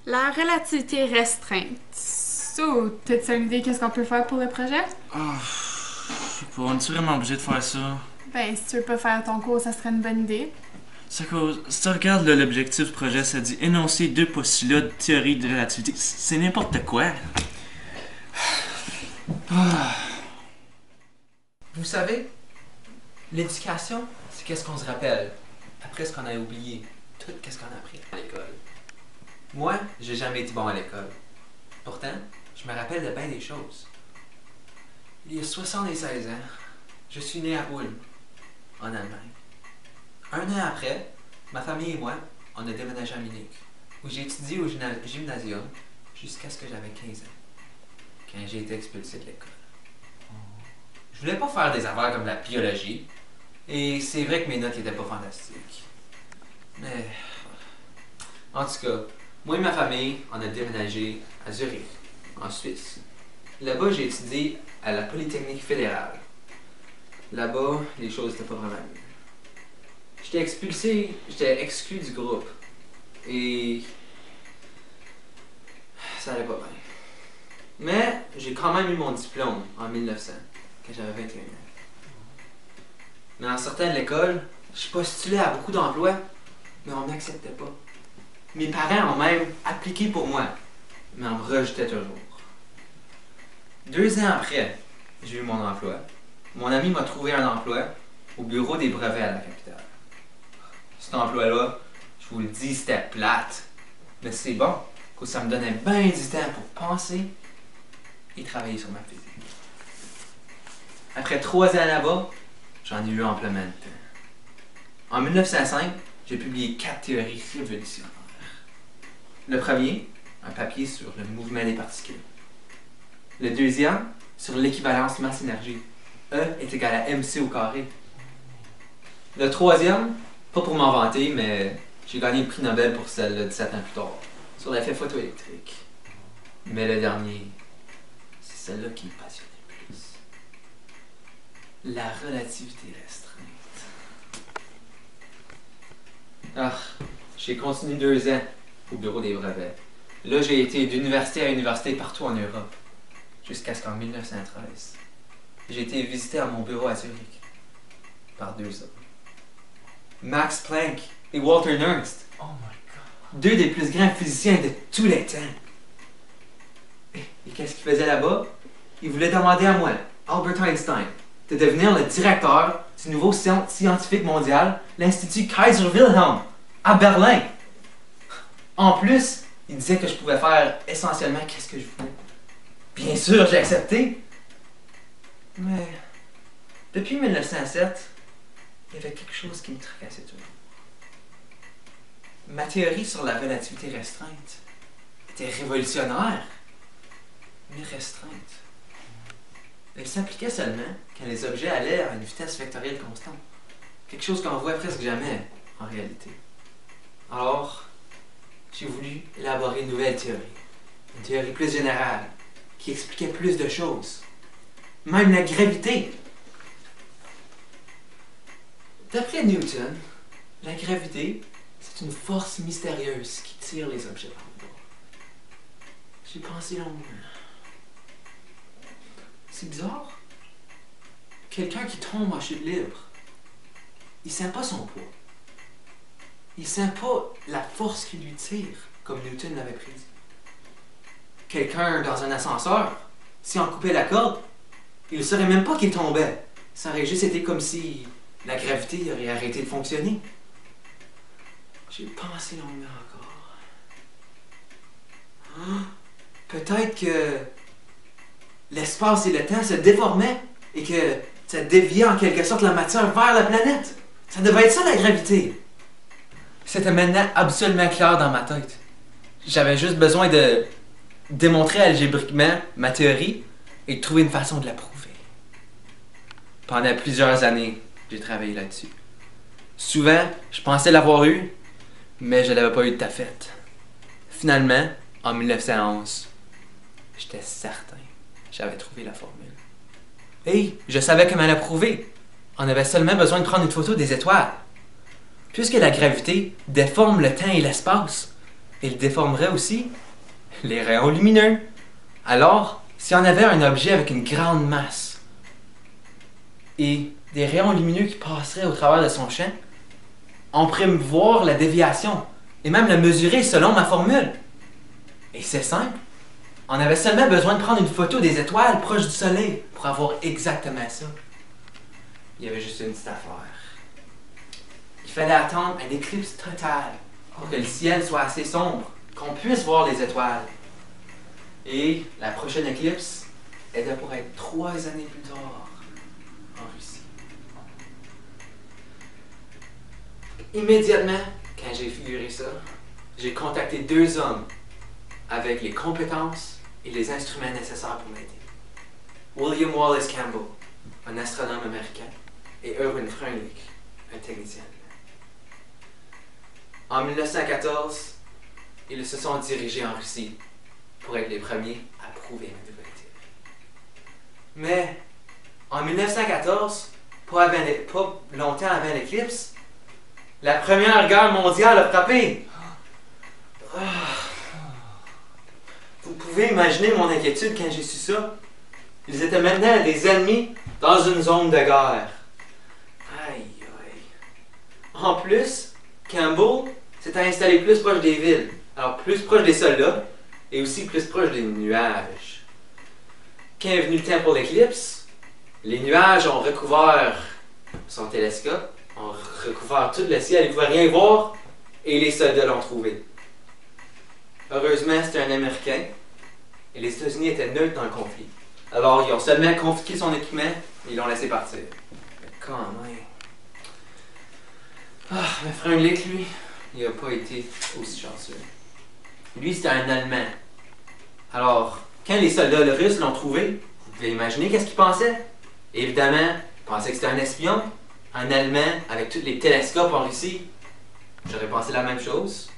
La relativité restreinte. So, t'as-tu une idée qu'est-ce qu'on peut faire pour le projet? Ah, je sais pas, on est vraiment obligé de faire ça? Ben, si tu veux pas faire ton cours, ça serait une bonne idée. C'est à cause, si tu regardes là, l'objectif du projet, ça dit énoncer deux postulats de théorie de relativité. C'est n'importe quoi. Vous savez, l'éducation, c'est qu'est-ce qu'on se rappelle après ce qu'on a oublié, tout qu'est-ce qu'on a appris à l'école. Moi, j'ai jamais été bon à l'école. Pourtant, je me rappelle de bien des choses. Il y a 76 ans, je suis né à Ulm, en Allemagne. Un an après, ma famille et moi, on a déménagé à Munich, où j'ai étudié au gymnasium jusqu'à ce que j'avais 15 ans, quand j'ai été expulsé de l'école. Je voulais pas faire des affaires comme la biologie, et c'est vrai que mes notes étaient pas fantastiques. Mais, en tout cas, moi et ma famille, on a déménagé à Zurich, en Suisse. Là-bas, j'ai étudié à la Polytechnique fédérale. Là-bas, les choses étaient pas vraiment mieux. J'étais exclu du groupe. Et ça allait pas bien. Mais j'ai quand même eu mon diplôme en 1900, quand j'avais 21 ans. Mais en sortant de l'école, je postulais à beaucoup d'emplois, mais on m'acceptait pas. Mes parents ont même appliqué pour moi, mais on me rejetait toujours. 2 ans après, j'ai eu mon emploi. Mon ami m'a trouvé un emploi au bureau des brevets à la capitale. Cet emploi-là, je vous le dis, c'était plate. Mais c'est bon, que ça me donnait bien du temps pour penser et travailler sur ma physique. Après 3 ans là-bas, j'en ai eu amplement de temps. En 1905, j'ai publié 4 théories révolutionnaires. Le premier, un papier sur le mouvement des particules. Le deuxième, sur l'équivalence masse-énergie. E est égal à mc au carré. Le troisième, pas pour m'en vanter, mais j'ai gagné le prix Nobel pour celle-là 17 ans plus tard, sur l'effet photoélectrique. Mais le dernier, c'est celle-là qui me passionnait le plus. La relativité restreinte. J'ai continué 2 ans au bureau des brevets. Là, j'ai été d'université à université partout en Europe, jusqu'à ce qu'en 1913, j'ai été visité à mon bureau à Zurich par 2 hommes. Max Planck et Walter Nernst. Oh my god. 2 des plus grands physiciens de tous les temps. Et qu'est-ce qu'ils faisaient là-bas? Ils voulaient demander à moi, Albert Einstein, de devenir le directeur du nouveau centre scientifique mondial, l'Institut Kaiser Wilhelm, à Berlin. En plus, ils disaient que je pouvais faire essentiellement qu'est-ce que je voulais. Bien sûr, j'ai accepté. Mais depuis 1907, il y avait quelque chose qui me tracassait toujours. Ma théorie sur la relativité restreinte était révolutionnaire, mais restreinte. Elle s'appliquait seulement quand les objets allaient à une vitesse vectorielle constante. Quelque chose qu'on voit presque jamais en réalité. Alors, j'ai voulu élaborer une nouvelle théorie. Une théorie plus générale, qui expliquait plus de choses. Même la gravité. D'après Newton, la gravité, c'est une force mystérieuse qui tire les objets par le bas. J'ai pensé longuement. C'est bizarre. Quelqu'un qui tombe en chute libre, il sent pas son poids. Il sent pas la force qui lui tire, comme Newton l'avait prédit. Quelqu'un dans un ascenseur, si on coupait la corde, il ne saurait même pas qu'il tombait. Ça aurait juste été comme si la gravité aurait arrêté de fonctionner. J'ai pensé longuement encore. Peut-être que l'espace et le temps se déformaient et que ça déviait en quelque sorte la matière vers la planète. Ça devait être ça la gravité. C'était maintenant absolument clair dans ma tête. J'avais juste besoin de démontrer algébriquement ma théorie et de trouver une façon de la prouver. Pendant plusieurs années, j'ai travaillé là-dessus. Souvent, je pensais l'avoir eu, mais je l'avais pas eu de ta fête. Finalement, en 1911, j'étais certain que j'avais trouvé la formule. Et je savais comment la prouver. On avait seulement besoin de prendre une photo des étoiles. Puisque la gravité déforme le temps et l'espace, Il déformerait aussi les rayons lumineux. Alors, si on avait un objet avec une grande masse et des rayons lumineux qui passeraient au travers de son champ, on pourrait voir la déviation et même la mesurer selon ma formule. Et c'est simple. On avait seulement besoin de prendre une photo des étoiles proches du soleil pour avoir exactement ça. Il y avait juste une petite affaire. Il fallait attendre un éclipse total pour que le ciel soit assez sombre, qu'on puisse voir les étoiles. Et la prochaine éclipse était pour être 3 années plus tard, en Russie. Immédiatement, quand j'ai figuré ça, j'ai contacté 2 hommes avec les compétences et les instruments nécessaires pour m'aider. William Wallace Campbell, un astronome américain, et Erwin Freundlich, un technicien allemand. En 1914, ils se sont dirigés en Russie pour être les premiers à prouver ma nouvelle théorie. Mais en 1914, pas longtemps avant l'éclipse, la Première Guerre mondiale a frappé. Vous pouvez imaginer mon inquiétude quand j'ai su ça. Ils étaient maintenant des ennemis dans une zone de guerre. Aïe, aïe. En plus, Campbell s'était installé plus proche des villes, alors plus proche des soldats, et aussi plus proche des nuages. Quand est venu le temps pour l'éclipse, les nuages ont recouvert son télescope, ont recouvert tout le ciel, ils ne pouvaient rien voir, et les soldats l'ont trouvé. Heureusement, c'était un Américain, et les États-Unis étaient neutres dans le conflit. Alors, ils ont seulement confisqué son équipement, et ils l'ont laissé partir. Mais quand même... mais Freundlich, lui, il n'a pas été aussi chanceux. Lui, c'était un Allemand. Alors, quand les soldats russes l'ont trouvé, vous pouvez imaginer qu'est-ce qu'ils pensaient? Évidemment, ils pensaient que c'était un espion, un Allemand avec tous les télescopes en Russie. J'aurais pensé la même chose.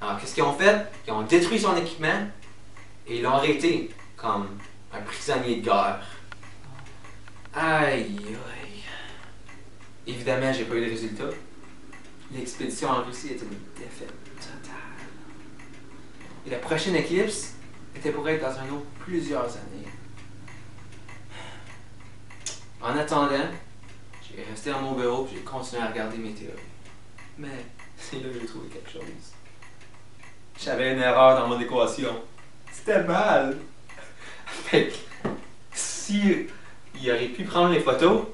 Alors, qu'est-ce qu'ils ont fait? Ils ont détruit son équipement et ils l'ont arrêté comme un prisonnier de guerre. Aïe, aïe. Évidemment, j'ai pas eu de résultat. L'expédition en Russie était une défaite totale. Et la prochaine éclipse était pour être dans un autre plusieurs années. En attendant, j'ai resté dans mon bureau et j'ai continué à regarder mes théories. Mais c'est là que j'ai trouvé quelque chose. J'avais une erreur dans mon équation. C'était mal. Fait que, si il aurait pu prendre les photos,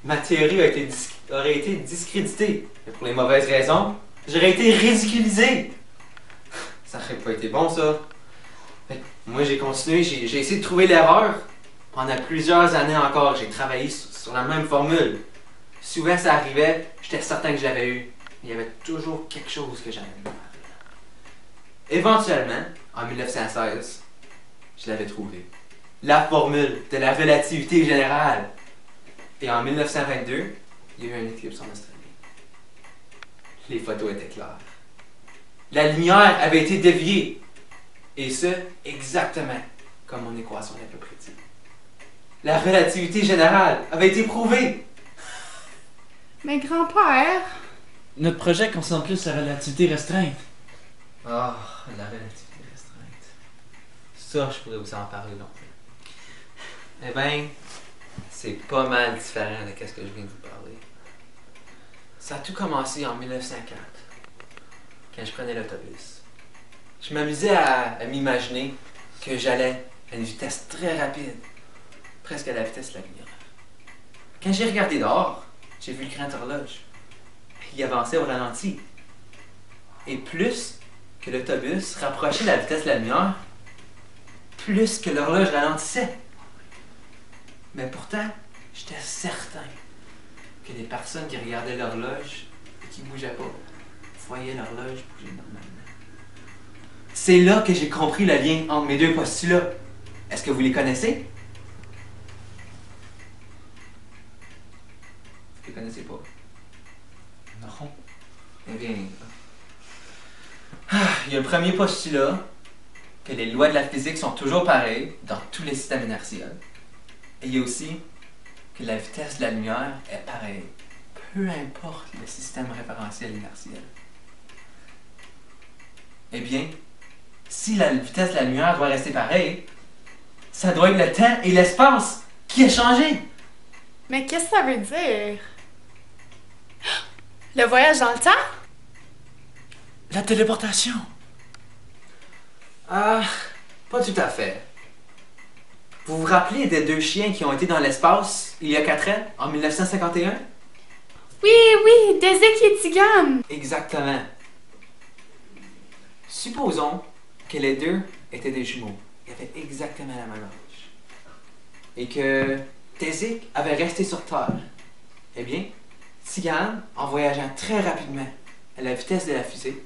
ma théorie aurait été discréditée. Et pour les mauvaises raisons, j'aurais été ridiculisé. Ça aurait pas été bon, ça. Fait que, moi, j'ai continué, j'ai essayé de trouver l'erreur. Pendant plusieurs années encore, j'ai travaillé sur la même formule. Souvent, ça arrivait, j'étais certain que je l'avais eu. Il y avait toujours quelque chose que j'avais mal. Éventuellement, en 1916, je l'avais trouvé. La formule de la relativité générale. Et en 1922, il y a eu un éclipse en Australie. Les photos étaient claires. La lumière avait été déviée. Et ce, exactement comme mon équation l'avait prédit. La relativité générale avait été prouvée. Mais grand-père... Notre projet concerne plus la relativité restreinte. Ah, la relativité restreinte. Ça, je pourrais vous en parler longtemps. Eh bien, c'est pas mal différent de ce que je viens de vous parler. Ça a tout commencé en 1904, quand je prenais l'autobus. Je m'amusais à m'imaginer que j'allais à une vitesse très rapide, presque à la vitesse de la lumière. Quand j'ai regardé dehors, j'ai vu le grand horloge. Il avançait au ralenti. Et plus que l'autobus rapprochait la vitesse de la lumière, plus que l'horloge ralentissait. Mais pourtant, j'étais certain que les personnes qui regardaient l'horloge et qui ne bougeaient pas voyaient l'horloge bouger normalement. C'est là que j'ai compris le lien entre mes deux postulats. Est-ce que vous les connaissez? Vous les connaissez pas? Non. Eh bien, il y a le premier postulat, que les lois de la physique sont toujours pareilles dans tous les systèmes inertiels. Et il y a aussi que la vitesse de la lumière est pareille, peu importe le système référentiel inertiel. Eh bien, si la vitesse de la lumière doit rester pareille, ça doit être le temps et l'espace qui a changé. Mais qu'est-ce que ça veut dire? Le voyage dans le temps? La téléportation. Ah, pas tout à fait. Vous vous rappelez des 2 chiens qui ont été dans l'espace il y a 4 ans, en 1951? Oui, oui, Desik et Tigane! Exactement. Supposons que les deux étaient des jumeaux. Ils avaient exactement la même âge. Et que Tezik avait resté sur Terre. Eh bien, Tigane, en voyageant très rapidement à la vitesse de la fusée,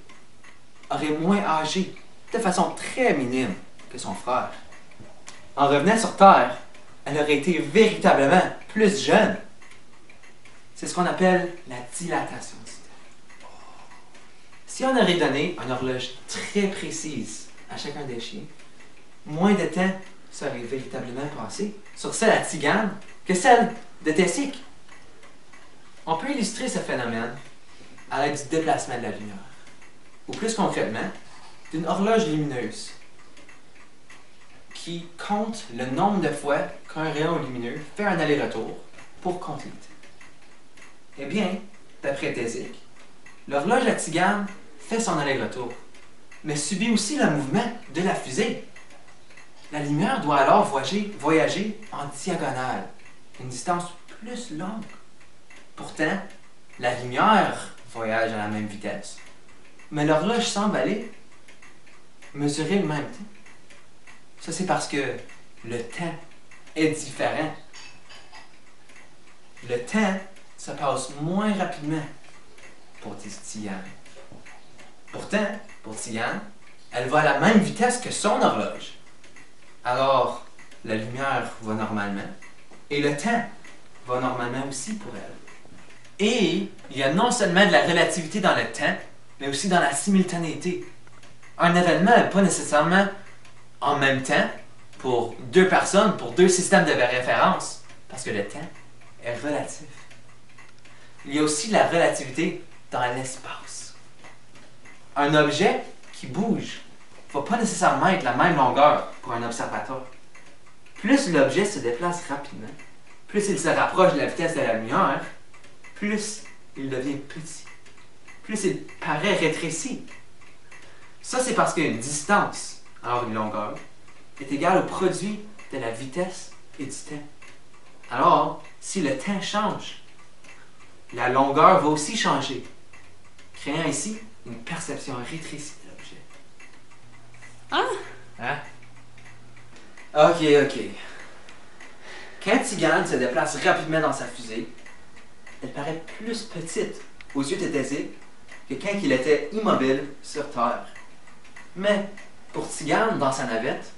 aurait moins âgé, de façon très minime, que son frère. En revenant sur Terre, elle aurait été véritablement plus jeune. C'est ce qu'on appelle la dilatation du temps. Si on aurait donné une horloge très précise à chacun des chiens, moins de temps serait véritablement passé sur celle à Tigane que celle de Tessik. On peut illustrer ce phénomène à l'aide du déplacement de la lumière, ou plus concrètement, d'une horloge lumineuse qui compte le nombre de fois qu'un rayon lumineux fait un aller-retour pour compter le temps. Eh bien, d'après Tessik, l'horloge à Tigane fait son aller-retour, mais subit aussi le mouvement de la fusée. La lumière doit alors voyager en diagonale, une distance plus longue. Pourtant, la lumière voyage à la même vitesse, mais l'horloge semble aller mesurer le même temps. Ça, c'est parce que le temps est différent. Le temps se passe moins rapidement pour Tigane. Pourtant, pour Tigane, elle va à la même vitesse que son horloge. Alors, la lumière va normalement, et le temps va normalement aussi pour elle. Et il y a non seulement de la relativité dans le temps, mais aussi dans la simultanéité. Un événement n'est pas nécessairement en même temps pour 2 personnes, pour 2 systèmes de référence, parce que le temps est relatif. Il y a aussi de la relativité dans l'espace. Un objet qui bouge ne va pas nécessairement être la même longueur pour un observateur. Plus l'objet se déplace rapidement, plus il se rapproche de la vitesse de la lumière, plus il devient petit, plus il paraît rétréci. Ça, c'est parce qu'une distance, alors une longueur, est égale au produit de la vitesse et du temps. Alors, si le temps change, la longueur va aussi changer, créant ici une perception rétrécie de l'objet. Ah! Hein? Ok. Quand Tigane se déplace rapidement dans sa fusée, elle paraît plus petite aux yeux de Tessik que quand il était immobile sur Terre. Mais pour Tigane, dans sa navette,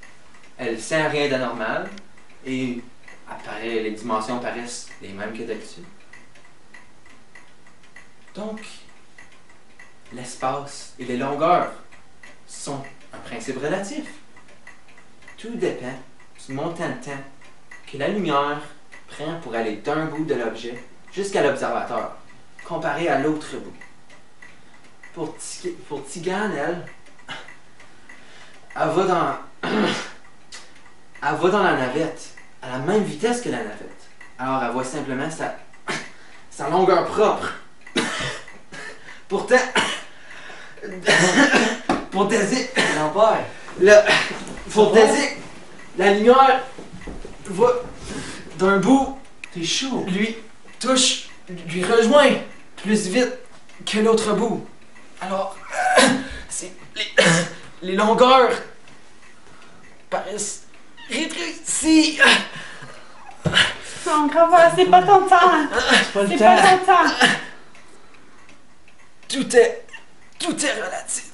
elle sent rien d'anormal et les dimensions paraissent les mêmes que d'habitude. Donc, l'espace et les longueurs sont un principe relatif. Tout dépend du montant de temps que la lumière prend pour aller d'un bout de l'objet jusqu'à l'observateur, comparé à l'autre bout. Pour Tigane, elle va dans la navette à la même vitesse que la navette. Alors elle voit simplement sa longueur propre. Pourtant, pour Tessik, la lumière va d'un bout, T'es chaud. lui rejoint plus vite que l'autre bout. Alors, les longueurs paraissent rétrécies. Non, grand-père, c'est pas ton temps! Pas le C'est temps. pas ton temps! Tout est relatif.